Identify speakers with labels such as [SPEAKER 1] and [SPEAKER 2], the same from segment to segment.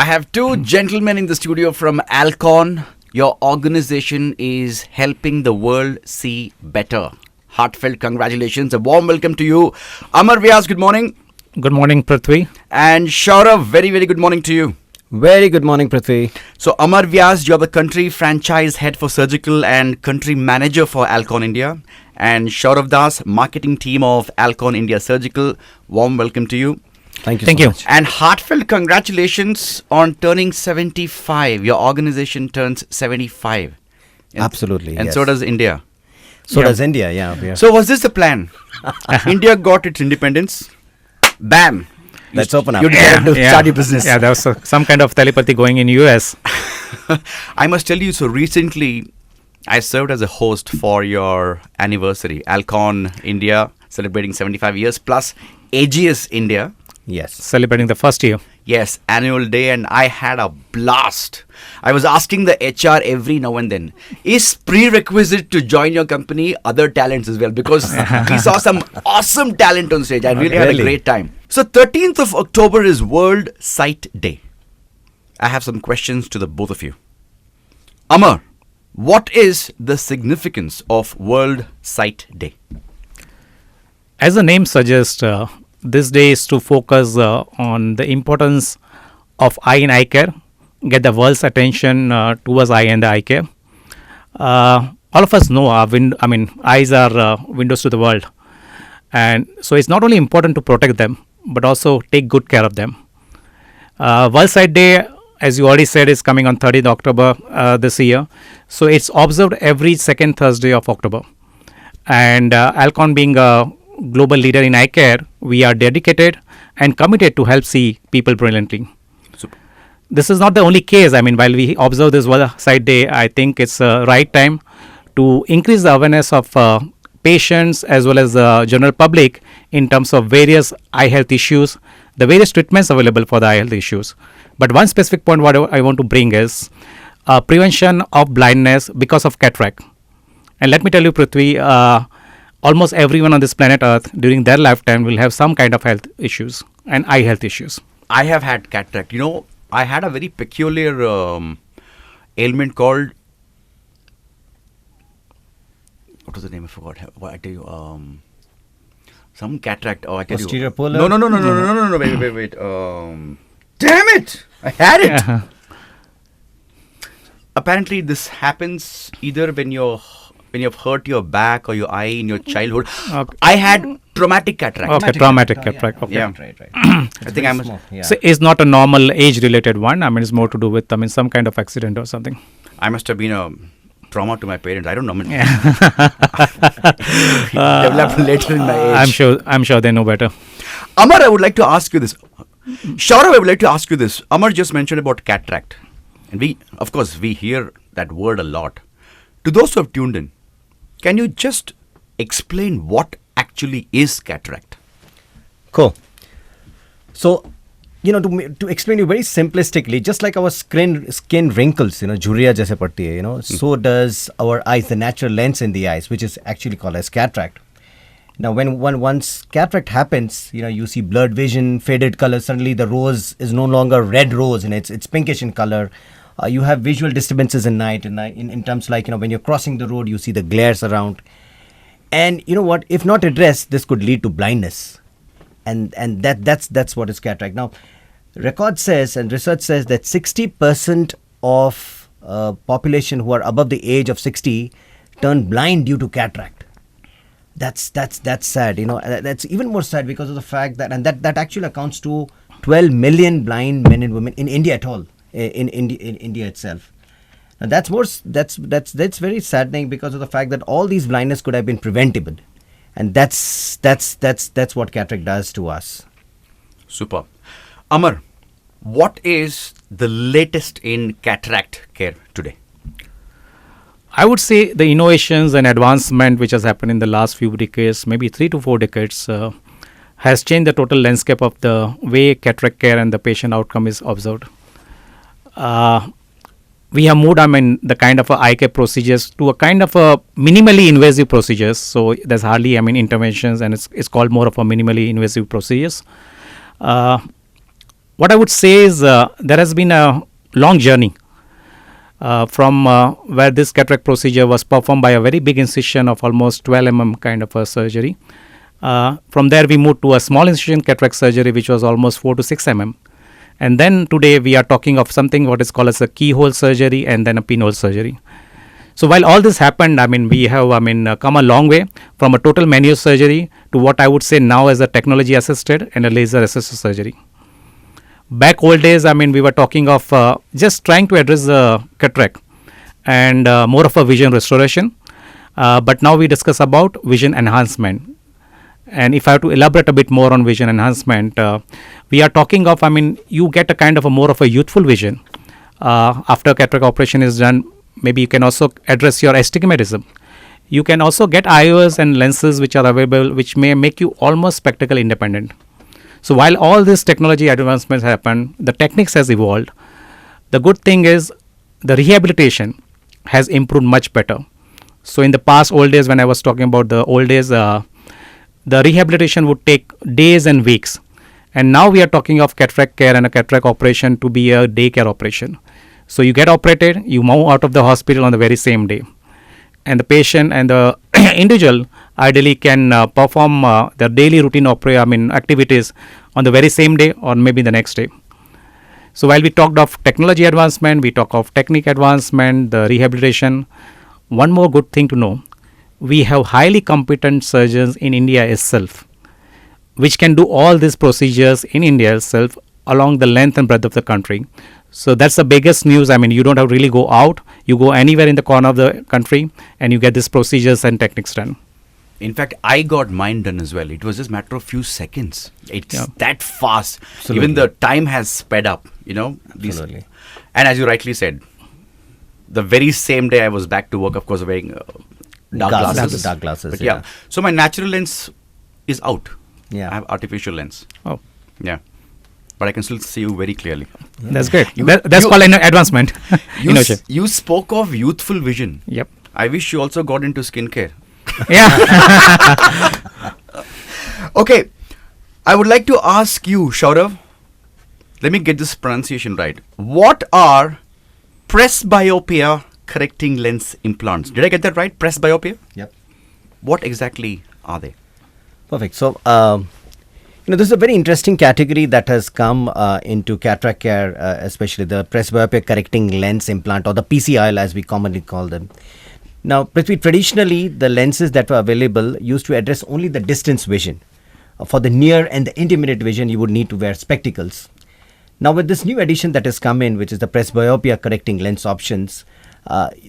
[SPEAKER 1] have two gentlemen in the studio from Alcon. Your organization is helping the world see better. Heartfelt congratulations. A warm welcome to you. Amar Vyas, good morning.
[SPEAKER 2] Good morning, Prithvi.
[SPEAKER 1] And Shourav, very, very good morning to you.
[SPEAKER 3] Very good morning, Prithvi.
[SPEAKER 1] So, Amar Vyas, you're the country franchise head for surgical and country manager for Alcon India. And Shourav Das, marketing team of Alcon India Surgical. Warm welcome to you.
[SPEAKER 3] Thank you
[SPEAKER 2] Thank
[SPEAKER 3] so
[SPEAKER 2] you.
[SPEAKER 3] much.
[SPEAKER 1] And heartfelt congratulations on turning 75. Your organization turns 75. And,
[SPEAKER 3] Absolutely,
[SPEAKER 1] And
[SPEAKER 3] yes.
[SPEAKER 1] so does India.
[SPEAKER 3] So
[SPEAKER 2] Yeah.
[SPEAKER 3] does India, yeah. We are-
[SPEAKER 1] So was this the plan? India got its independence. Bam.
[SPEAKER 3] Let's open up.
[SPEAKER 1] You decided to
[SPEAKER 2] Yeah.
[SPEAKER 1] start your business.
[SPEAKER 2] Yeah, there was some kind of telepathy going in US.
[SPEAKER 1] I must tell you, so recently I served as a host for your anniversary. Alcon India celebrating 75 years plus AGS India.
[SPEAKER 3] Yes.
[SPEAKER 2] Celebrating the first year.
[SPEAKER 1] Yes, annual day, and I had a blast. I was asking the HR every now and then, is prerequisite to join your company other talents as well? Because we saw some awesome talent on stage. I really had a
[SPEAKER 3] Really?
[SPEAKER 1] great time. So 13th of October is World Sight Day. I have some questions to the both of you. Amar, what is the significance of World Sight Day?
[SPEAKER 2] As the name suggests, this day is to focus on the importance of eye and eye care, get the world's attention towards eye and the eye care. All of us know eyes are windows to the world. And so it's not only important to protect them, but also take good care of them. World Sight Day, as you already said, is coming on 30th October this year. So it's observed every second Thursday of October. And Alcon being a global leader in eye care, we are dedicated and committed to help see people brilliantly.
[SPEAKER 1] Super.
[SPEAKER 2] This is not the only case. While we observe this World Sight Day, I think it's the right time to increase the awareness of patients as well as the general public in terms of various eye health issues, the various treatments available for the eye health issues. But one specific point what I want to bring is prevention of blindness because of cataract. And let me tell you, Prithvi, almost everyone on this planet Earth during their lifetime will have some kind of health issues and eye health issues.
[SPEAKER 1] I have had cataract. You know, I had a very peculiar ailment called, what was the name? I forgot. What I tell you, some cataract. Oh, I tell
[SPEAKER 3] Posterior
[SPEAKER 1] you.
[SPEAKER 3] polar?
[SPEAKER 1] No. Wait. Damn it! I had it.
[SPEAKER 2] Yeah.
[SPEAKER 1] Apparently, this happens either when you've hurt your back or your eye in your childhood.
[SPEAKER 2] Okay.
[SPEAKER 1] I had traumatic cataract.
[SPEAKER 2] Okay, traumatic cataract. Okay.
[SPEAKER 1] Yeah.
[SPEAKER 3] Right.
[SPEAKER 1] I think I must.
[SPEAKER 3] Yeah.
[SPEAKER 2] So it's not a normal age-related one. It's more to do with some kind of accident or something.
[SPEAKER 1] I must have been a trauma to my parents. I don't know. Developed later in my age.
[SPEAKER 2] I'm sure they know better.
[SPEAKER 1] Amar, I would like to ask you this. Shourav, I would like to ask you this. Amar just mentioned about cataract. And we hear that word a lot. To those who have tuned in, can you just explain what actually is cataract?
[SPEAKER 3] Cool. So, to explain you very simplistically, just like our skin wrinkles, jhuriya jaise padti hai, so does our eyes, the natural lens in the eyes, which is actually called as cataract. Now, once cataract happens, you see blurred vision, faded color. Suddenly, the rose is no longer red rose, and it's pinkish in color. You have visual disturbances in night, in terms like when you're crossing the road, you see the glares around. And you know what? If not addressed, this could lead to blindness, and that's what is cataract. Now, record says and research says that 60% of population who are above the age of 60 turn blind due to cataract. That's sad. That's even more sad because of the fact that actually accounts to 12 million blind men and women in India at all, in India itself. Now that's very saddening because of the fact that all these blindness could have been preventable, and that's what cataract does to us.
[SPEAKER 1] Super. Amar, what is the latest in cataract care today?
[SPEAKER 2] I would say the innovations and advancement which has happened in the last few decades, maybe 3 to 4 decades, has changed the total landscape of the way cataract care and the patient outcome is observed. We have moved, the kind of eye care procedures to a kind of a minimally invasive procedures. So there's hardly, interventions, and it's called more of a minimally invasive procedures. what I would say is there has been a long journey from where this cataract procedure was performed by a very big incision of almost 12 kind of a surgery. From there, we moved to a small incision cataract surgery, which was almost 4 to 6 And then today, we are talking of something what is called as a keyhole surgery and then a pinhole surgery. So while all this happened, we have come a long way from a total manual surgery to what I would say now as a technology assisted and a laser assisted surgery. Back old days, we were talking of just trying to address the cataract and more of a vision restoration. But now we discuss about vision enhancement. And if I have to elaborate a bit more on vision enhancement, we are talking of, you get a kind of a more of a youthful vision. After cataract operation is done, maybe you can also address your astigmatism. You can also get IOS and lenses which are available, which may make you almost spectacle independent. So while all this technology advancements happen, the techniques has evolved. The good thing is the rehabilitation has improved much better. So in the past old days, when I was talking about the old days, the rehabilitation would take days and weeks. And now we are talking of cataract care and a cataract operation to be a day care operation. So you get operated, you move out of the hospital on the very same day. And the patient and the individual ideally can perform their daily routine activities on the very same day or maybe the next day. So while we talked of technology advancement, we talk of technique advancement, the rehabilitation. One more good thing to know, we have highly competent surgeons in India itself, which can do all these procedures in India itself along the length and breadth of the country. So that's the biggest news. You don't have to really go out. You go anywhere in the corner of the country and you get these procedures and techniques done.
[SPEAKER 1] In fact, I got mine done as well. It was just a matter of few seconds. It's that fast.
[SPEAKER 3] Absolutely.
[SPEAKER 1] Even the time has sped up,
[SPEAKER 3] Absolutely.
[SPEAKER 1] And as you rightly said, the very same day I was back to work, of course, wearing dark glasses.
[SPEAKER 3] Dark glasses,
[SPEAKER 1] But yeah. So my natural lens is out.
[SPEAKER 3] Yeah.
[SPEAKER 1] I have artificial lens.
[SPEAKER 2] Oh,
[SPEAKER 1] Yeah. But I can still see you very clearly.
[SPEAKER 2] that's great. That's called an advancement.
[SPEAKER 1] You spoke of youthful vision.
[SPEAKER 2] Yep.
[SPEAKER 1] I wish you also got into skincare.
[SPEAKER 2] Yeah.
[SPEAKER 1] Okay. I would like to ask you, Shourav, let me get this pronunciation right. What are presbyopia correcting lens implants? Did I get that right? Presbyopia?
[SPEAKER 3] Yep.
[SPEAKER 1] What exactly are they?
[SPEAKER 3] Perfect. So, this is a very interesting category that has come into cataract care, especially the presbyopia correcting lens implant, or the PCIL as we commonly call them. Now, Prithvi, traditionally, the lenses that were available used to address only the distance vision. For the near and the intermediate vision, you would need to wear spectacles. Now, with this new addition that has come in, which is the presbyopia correcting lens options,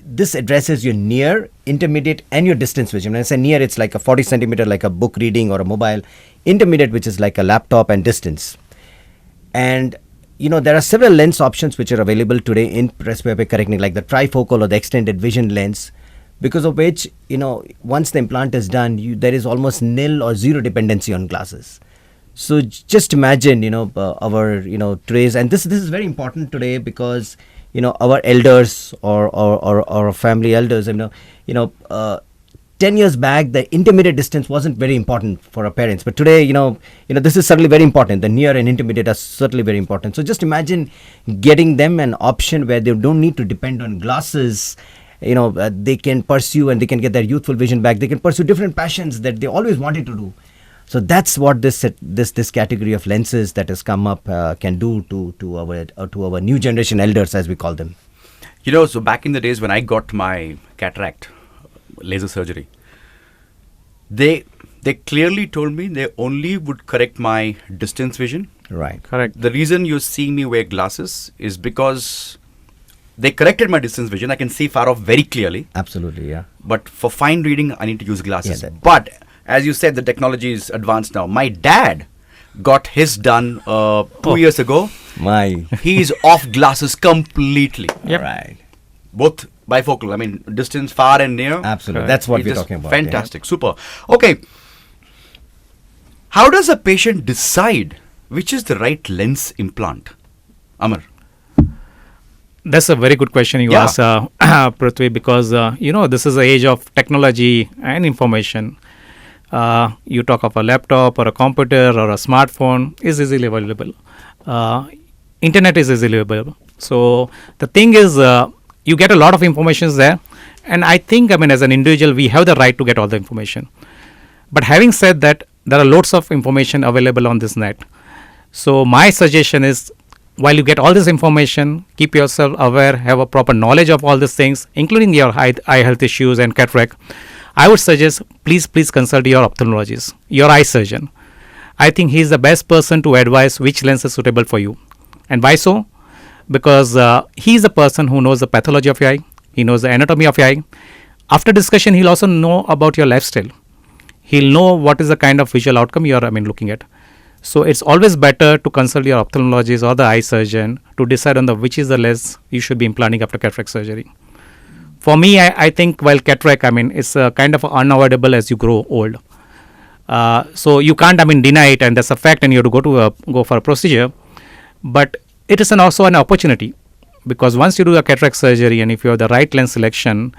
[SPEAKER 3] this addresses your near, intermediate, and your distance vision. When I say near, it's like a 40 centimeter, like a book reading or a mobile. Intermediate, which is like a laptop, and distance. And there are several lens options which are available today in presbyopia correcting, like the trifocal or the extended vision lens, because of which, once the implant is done, there is almost nil or zero dependency on glasses. So just imagine, our, today's, and this is very important today because, our elders or family elders, 10 years back, the intermediate distance wasn't very important for our parents. But today, this is certainly very important. The near and intermediate are certainly very important. So just imagine getting them an option where they don't need to depend on glasses. They can pursue and they can get their youthful vision back. They can pursue different passions that they always wanted to do. So that's what this category of lenses that has come up can do to our new generation elders, as we call them.
[SPEAKER 1] So back in the days when I got my cataract laser surgery, they clearly told me they only would correct my distance vision.
[SPEAKER 3] Right.
[SPEAKER 2] Correct.
[SPEAKER 1] The reason you're seeing me wear glasses is because they corrected my distance vision. I can see far off very clearly.
[SPEAKER 3] Absolutely, yeah.
[SPEAKER 1] But for fine reading, I need to use glasses.
[SPEAKER 3] Yeah,
[SPEAKER 1] but as you said, the technology is advanced now. My dad got his done 2 years ago. He's off glasses completely.
[SPEAKER 2] Yep.
[SPEAKER 3] Right.
[SPEAKER 1] Both bifocal, distance far and near.
[SPEAKER 3] Absolutely.
[SPEAKER 2] Correct.
[SPEAKER 3] That's what
[SPEAKER 1] It
[SPEAKER 3] we're
[SPEAKER 1] is
[SPEAKER 3] talking about.
[SPEAKER 1] Fantastic. Super. Okay. How does a patient decide which is the right lens implant? Amar.
[SPEAKER 2] That's a very good question you asked, Prithvi, because, this is the age of technology and information. You talk of a laptop or a computer or a smartphone is easily available. internet is easily available. So the thing is, you get a lot of information there, and I think, I mean, as an individual, we have the right to get all the information. But having said that, there are loads of information available on this net. So my suggestion is, while you get all this information, keep yourself aware, have a proper knowledge of all these things, including your eye health issues and cataract. I would suggest, please consult your ophthalmologist, your eye surgeon. I think he is the best person to advise which lens is suitable for you. And why so? Because he is the person who knows the pathology of your eye, he knows the anatomy of your eye. After discussion, he'll also know about your lifestyle. He'll know what is the kind of visual outcome you are looking at. So it's always better to consult your ophthalmologist or the eye surgeon to decide on which is the lens you should be implanting after cataract surgery. For me, I think while cataract, it's kind of unavoidable as you grow old. So you can't deny it, and that's a fact, and you have to go for a procedure. But it is also an opportunity, because once you do a cataract surgery, and if you have the right lens selection,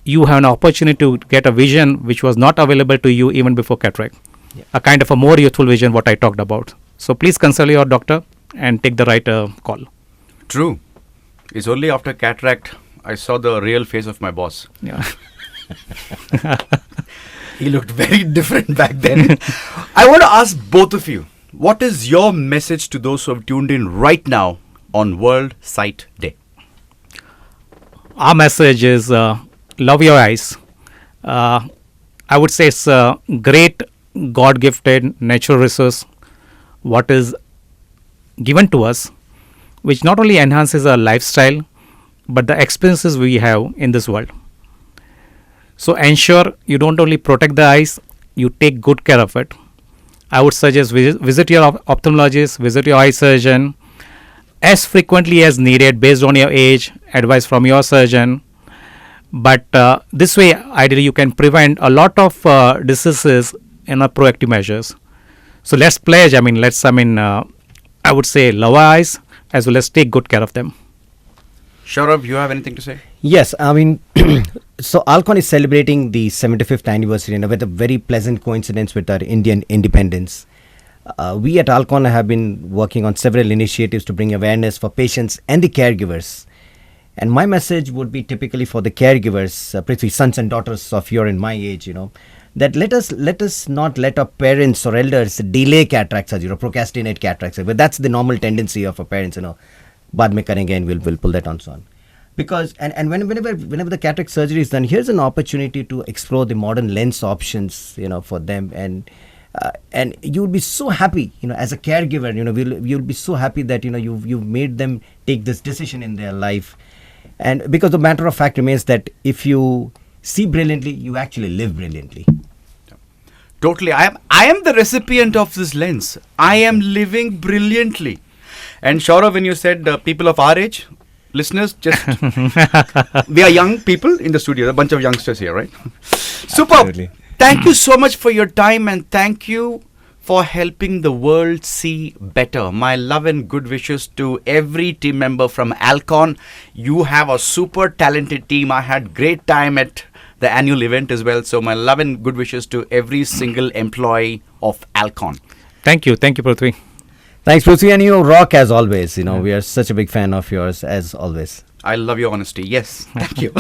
[SPEAKER 2] you have an opportunity to get a vision which was not available to you even before cataract. Yeah. A kind of a more youthful vision, what I talked about. So please consult your doctor and take the right call.
[SPEAKER 1] True. It's only after cataract I saw the real face of my boss.
[SPEAKER 2] Yeah.
[SPEAKER 1] He looked very different back then. I want to ask both of you, what is your message to those who have tuned in right now on World Sight Day?
[SPEAKER 2] Our message is love your eyes. I would say it's a great God-gifted natural resource what is given to us, which not only enhances our lifestyle but the experiences we have in this world. So ensure you don't only protect the eyes, you take good care of it. I would suggest visit your ophthalmologist, visit your eye surgeon as frequently as needed based on your age, advice from your surgeon. But this way, ideally, you can prevent a lot of diseases in our proactive measures. So let's pledge, I would say love our eyes as well as take good care of them.
[SPEAKER 1] Shourav, you have anything to say?
[SPEAKER 3] Yes, so Alcon is celebrating the 75th anniversary, and with a very pleasant coincidence with our Indian independence. We at Alcon have been working on several initiatives to bring awareness for patients and the caregivers. And my message would be typically for the caregivers, Prithvi, sons and daughters of your and my age, that let us not let our parents or elders delay cataract surgery, procrastinate cataract surgery. But that's the normal tendency of our parents, Baad mein karenge, and we'll pull that on so on. Because and whenever the cataract surgery is done, here's an opportunity to explore the modern lens options, for them, and you'll be so happy, as a caregiver, you'll be so happy that you've made them take this decision in their life. And because the matter of fact remains that if you see brilliantly, you actually live brilliantly.
[SPEAKER 1] Totally. I am the recipient of this lens. I am living brilliantly. And Shourav, when you said people of our age, listeners, we are young people in the studio, a bunch of youngsters here, right? Super.
[SPEAKER 3] Absolutely.
[SPEAKER 1] Thank you so much for your time, and thank you for helping the world see better. My love and good wishes to every team member from Alcon. You have a super talented team. I had great time at the annual event as well. So my love and good wishes to every single employee of Alcon.
[SPEAKER 2] Thank you, Prithvi.
[SPEAKER 3] Thanks, Prithvi, and you rock as always. We are such a big fan of yours as always.
[SPEAKER 1] I love your honesty. Yes, thank you.